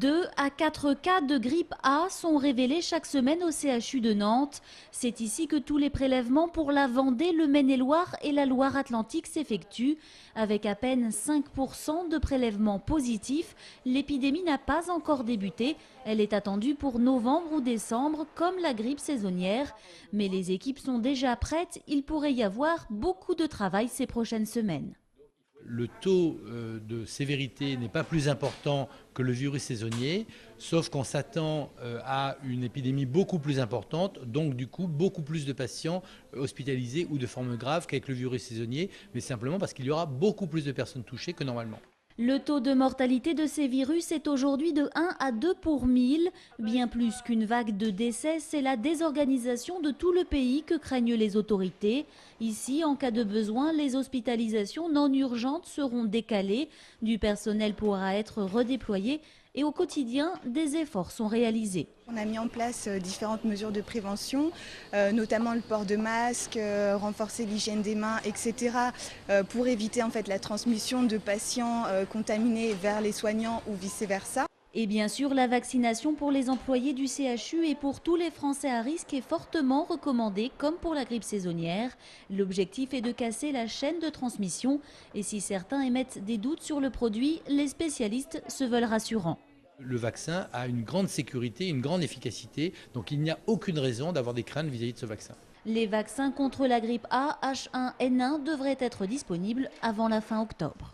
2 à 4 cas de grippe A sont révélés chaque semaine au CHU de Nantes. C'est ici que tous les prélèvements pour la Vendée, le Maine-et-Loire et la Loire-Atlantique s'effectuent. Avec à peine 5% de prélèvements positifs, l'épidémie n'a pas encore débuté. Elle est attendue pour novembre ou décembre, comme la grippe saisonnière. Mais les équipes sont déjà prêtes. Il pourrait y avoir beaucoup de travail ces prochaines semaines. Le taux de sévérité n'est pas plus important que le virus saisonnier, sauf qu'on s'attend à une épidémie beaucoup plus importante, donc du coup beaucoup plus de patients hospitalisés ou de formes graves qu'avec le virus saisonnier, mais simplement parce qu'il y aura beaucoup plus de personnes touchées que normalement. Le taux de mortalité de ces virus est aujourd'hui de 1 à 2 pour 1000. Bien plus qu'une vague de décès, c'est la désorganisation de tout le pays que craignent les autorités. Ici, en cas de besoin, les hospitalisations non urgentes seront décalées. Du personnel pourra être redéployé et au quotidien, des efforts sont réalisés. On a mis en place différentes mesures de prévention, notamment le port de masques, renforcer l'hygiène des mains, etc. Pour éviter en fait la transmission de patients contaminés vers les soignants ou vice-versa. Et bien sûr, la vaccination pour les employés du CHU et pour tous les Français à risque est fortement recommandée, comme pour la grippe saisonnière. L'objectif est de casser la chaîne de transmission. Et si certains émettent des doutes sur le produit, les spécialistes se veulent rassurants. Le vaccin a une grande sécurité, une grande efficacité, donc il n'y a aucune raison d'avoir des craintes vis-à-vis de ce vaccin. Les vaccins contre la grippe A, H1N1 devraient être disponibles avant la fin octobre.